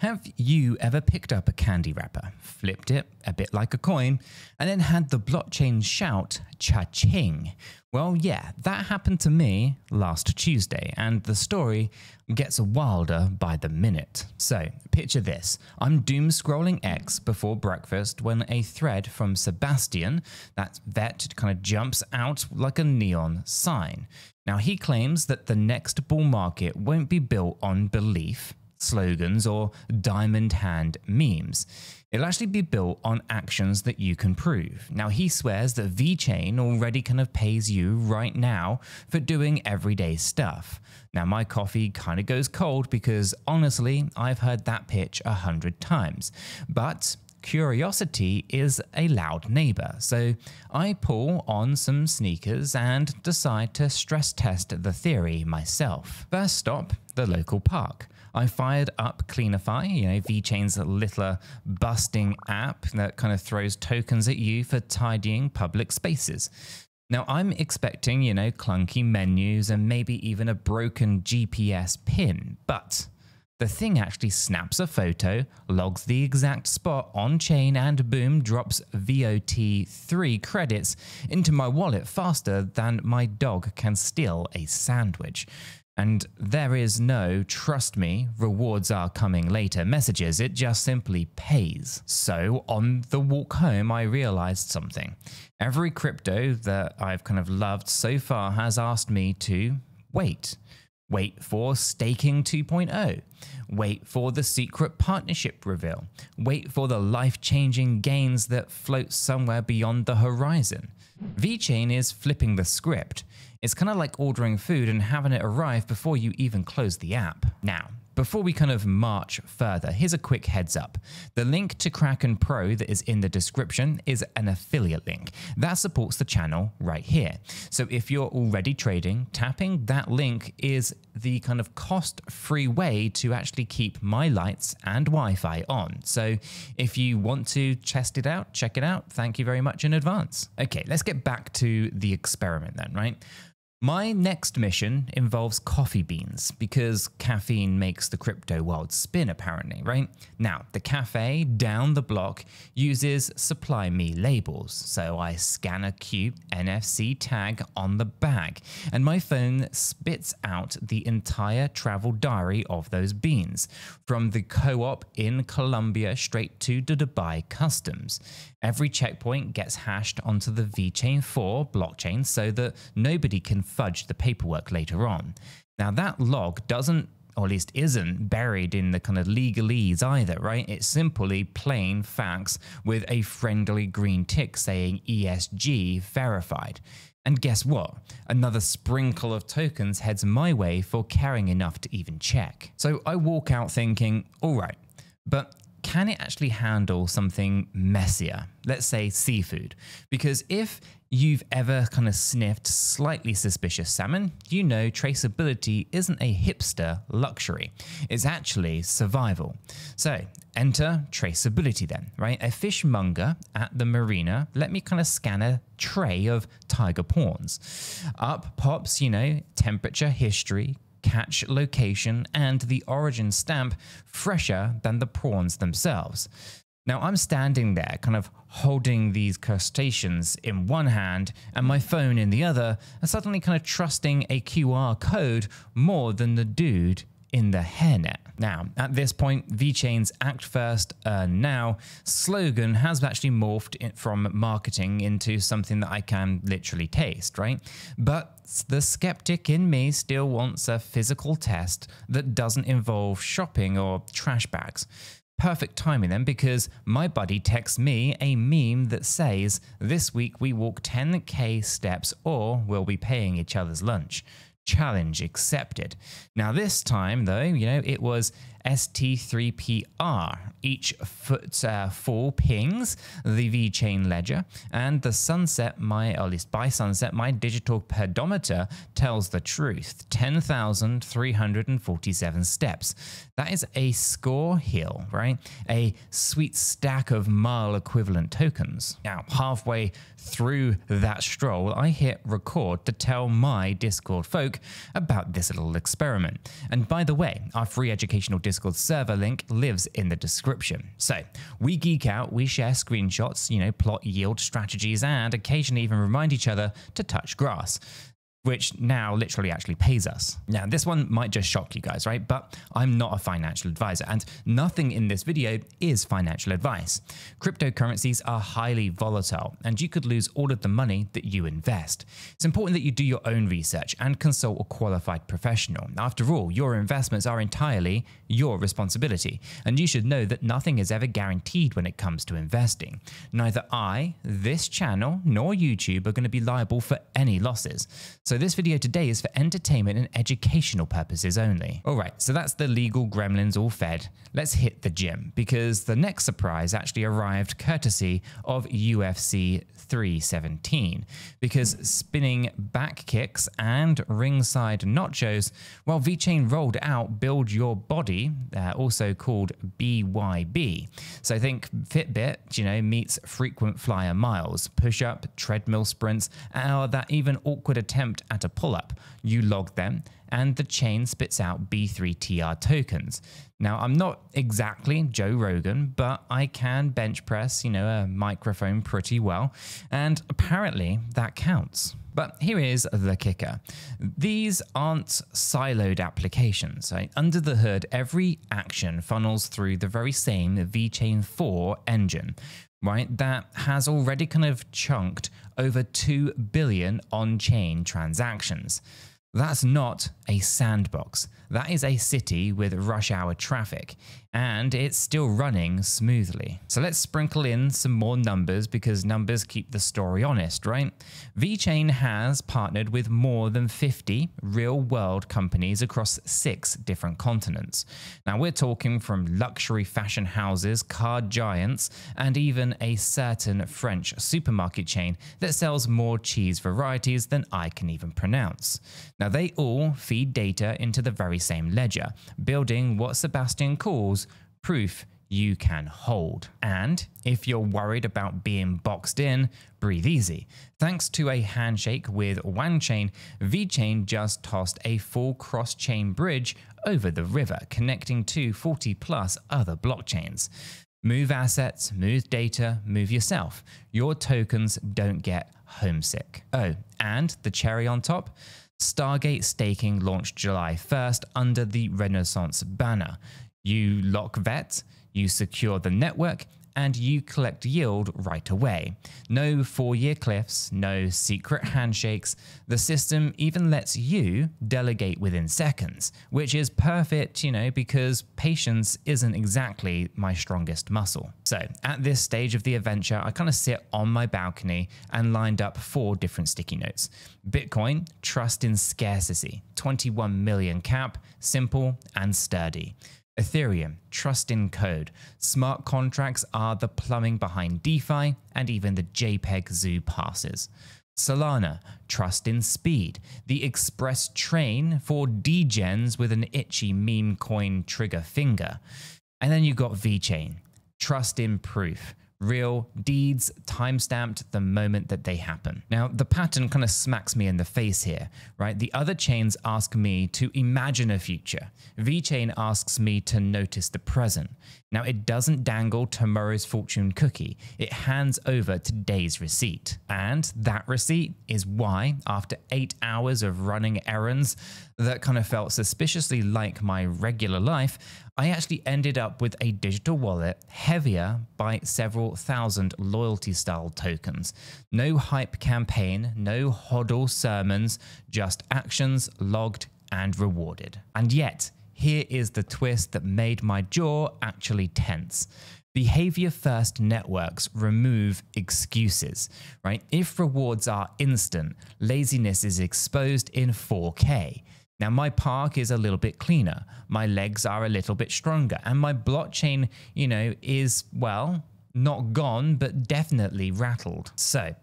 Have you ever picked up a candy wrapper, flipped it a bit like a coin, and then had the blockchain shout cha-ching? Well, yeah, that happened to me last Tuesday, and the story gets wilder by the minute. So, picture this. I'm doom scrolling X before breakfast when a thread from Sebastian, that vet, kind of jumps out like a neon sign. Now, he claims that the next bull market won't be built on belief, slogans, or diamond hand memes. It'll actually be built on actions that you can prove. Now, he swears that VeChain already kind of pays you right now for doing everyday stuff. Now, my coffee kind of goes cold because honestly, I've heard that pitch 100 times. But curiosity is a loud neighbor, so I pull on some sneakers and decide to stress test the theory myself. First stop, the local park. I fired up 𝗗𝗶𝘀𝗰𝗍, VeChain's litter busting app that kind of throws tokens at you for tidying public spaces. Now, I'm expecting, clunky menus and maybe even a broken GPS pin, but the thing actually snaps a photo, logs the exact spot on chain, and boom, drops VOT3 credits into my wallet faster than my dog can steal a sandwich. And there is no, trust me, rewards are coming later messages, it just simply pays. So on the walk home, I realized something. Every crypto that I've kind of loved so far has asked me to wait. Wait for staking 2.0. Wait for the secret partnership reveal. Wait for the life-changing gains that float somewhere beyond the horizon. VeChain is flipping the script. It's kind of like ordering food and having it arrive before you even close the app. Now, before we kind of march further, here's a quick heads up. The link to Kraken Pro that is in the description is an affiliate link that supports the channel right here. So if you're already trading, tapping that link is the kind of cost-free way to actually keep my lights and Wi-Fi on. So if you want to test it out, check it out. Thank you very much in advance. Okay, let's get back to the experiment then, right? My next mission involves coffee beans because caffeine makes the crypto world spin apparently, right? Now, the cafe down the block uses SupplyMe labels, so I scan a cute NFC tag on the bag and my phone spits out the entire travel diary of those beans, from the co-op in Colombia straight to the Dubai customs. Every checkpoint gets hashed onto the VeChain 4 blockchain so that nobody can fudge the paperwork later on. Now that log doesn't, or at least isn't, buried in the kind of legalese either, right? It's simply plain facts with a friendly green tick saying ESG verified. And guess what? Another sprinkle of tokens heads my way for caring enough to even check. So I walk out thinking, all right, but can it actually handle something messier? Let's say seafood. Because if you've ever kind of sniffed slightly suspicious salmon, you know traceability isn't a hipster luxury. It's actually survival. So enter traceability then, right? A fishmonger at the marina let me kind of scan a tray of tiger prawns. Up pops, temperature, history, catch location, and the origin stamp fresher than the prawns themselves. Now I'm standing there kind of holding these crustaceans in one hand and my phone in the other, and suddenly kind of trusting a QR code more than the dude in the hairnet. Now, at this point, VeChain's Act First, Earn Now slogan has actually morphed from marketing into something that I can literally taste, right? But the skeptic in me still wants a physical test that doesn't involve shopping or trash bags. Perfect timing then, because my buddy texts me a meme that says, "This week we walk 10K steps or we'll be paying each other's lunch. Challenge accepted." Now this time though, it was ST3PR. Each footfall pings the VeChain ledger, and the sunset, or at least by sunset, my digital pedometer tells the truth. 10,347 steps. That is a score hill, right? A sweet stack of mile equivalent tokens. Now, halfway through that stroll, I hit record to tell my Discord folk about this little experiment. And by the way, our free educational Discord Discord server link lives in the description. So we geek out, we share screenshots, plot yield strategies, and occasionally even remind each other to touch grass, which now literally actually pays us. Now, this one might just shock you guys, right? But I'm not a financial advisor, and nothing in this video is financial advice. Cryptocurrencies are highly volatile, and you could lose all of the money that you invest. It's important that you do your own research and consult a qualified professional. After all, your investments are entirely your responsibility, and you should know that nothing is ever guaranteed when it comes to investing. Neither I, this channel, nor YouTube are going to be liable for any losses. So this video today is for entertainment and educational purposes only. Alright, so that's the legal gremlins all fed. Let's hit the gym, because the next surprise actually arrived courtesy of UFC 317. Because spinning back kicks and ringside nachos, well, VeChain rolled out Build Your Body, also called BYB. So think Fitbit, meets frequent flyer miles, push-up, treadmill sprints, or that even awkward attempt at a pull-up. You log them, and the chain spits out B3TR tokens. Now, I'm not exactly Joe Rogan, but I can bench press, a microphone pretty well, and apparently that counts. But here is the kicker. These aren't siloed applications. Right? Under the hood, every action funnels through the very same VeChain 4 engine, right? That has already kind of chunked over 2 billion on-chain transactions. That's not a sandbox. That is a city with rush hour traffic, and it's still running smoothly. So let's sprinkle in some more numbers, because numbers keep the story honest, right? VeChain has partnered with more than 50 real-world companies across 6 different continents. Now we're talking from luxury fashion houses, car giants, and even a certain French supermarket chain that sells more cheese varieties than I can even pronounce. Now they all feed data into the very same ledger, building what Sebastian calls proof you can hold. And if you're worried about being boxed in, breathe easy. Thanks to a handshake with OneChain, VeChain just tossed a full cross-chain bridge over the river, connecting to 40+ other blockchains. Move assets, move data, move yourself. Your tokens don't get homesick. Oh, and the cherry on top? Stargate staking launched July 1st under the Renaissance banner. You lock VET, you secure the network, and you collect yield right away. No 4-year cliffs, no secret handshakes. The system even lets you delegate within seconds, which is perfect, because patience isn't exactly my strongest muscle. So at this stage of the adventure, I kind of sit on my balcony and lined up 4 different sticky notes. Bitcoin, trust in scarcity, 21 million cap, simple and sturdy. Ethereum, trust in code. Smart contracts are the plumbing behind DeFi, and even the JPEG zoo passes. Solana, trust in speed. The express train for degens with an itchy meme coin trigger finger. And then you got VeChain, trust in proof. Real deeds timestamped the moment that they happen. Now, the pattern kind of smacks me in the face here, right? The other chains ask me to imagine a future. VeChain asks me to notice the present. Now, it doesn't dangle tomorrow's fortune cookie. It hands over today's receipt. And that receipt is why, after 8 hours of running errands that kind of felt suspiciously like my regular life, I actually ended up with a digital wallet heavier by several thousand loyalty-style tokens. No hype campaign, no hodl sermons, just actions logged and rewarded. And yet, here is the twist that made my jaw actually tense. Behavior-first networks remove excuses, right? If rewards are instant, laziness is exposed in 4K. Now, my park is a little bit cleaner, my legs are a little bit stronger, and my blockchain, is, well, not gone, but definitely rattled. So,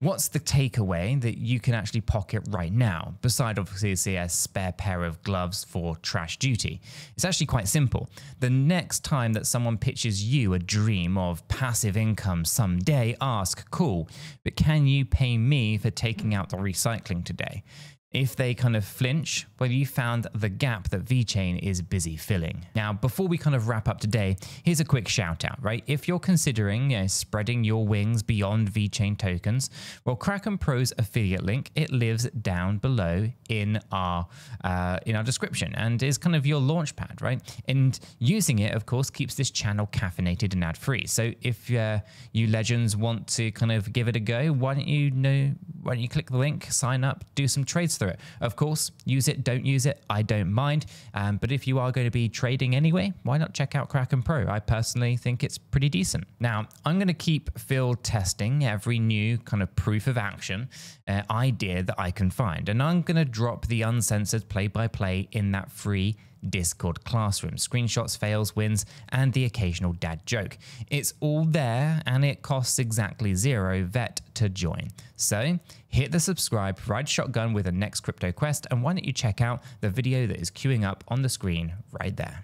what's the takeaway that you can actually pocket right now, beside obviously a spare pair of gloves for trash duty? It's actually quite simple. The next time that someone pitches you a dream of passive income someday, ask, cool, but can you pay me for taking out the recycling today? If they kind of flinch, well, you found the gap that VeChain is busy filling. Now, before we kind of wrap up today, here's a quick shout out, right? If you're considering spreading your wings beyond VeChain tokens, well, Kraken Pro's affiliate link, it lives down below in our description and is kind of your launch pad, right? And using it, of course, keeps this channel caffeinated and ad-free. So if you legends want to kind of give it a go, why don't you click the link, sign up, do some trades through it. Of course, use it, don't use it, I don't mind. But if you are going to be trading anyway, why not check out Kraken Pro? I personally think it's pretty decent. Now, I'm going to keep field testing every new kind of proof of action idea that I can find. And I'm going to drop the uncensored play-by-play in that free Discord classroom, screenshots, fails, wins, and the occasional dad joke. It's all there and it costs exactly 0 VET to join. So hit the subscribe, ride shotgun with the next crypto quest, and why don't you check out the video that is queuing up on the screen right there.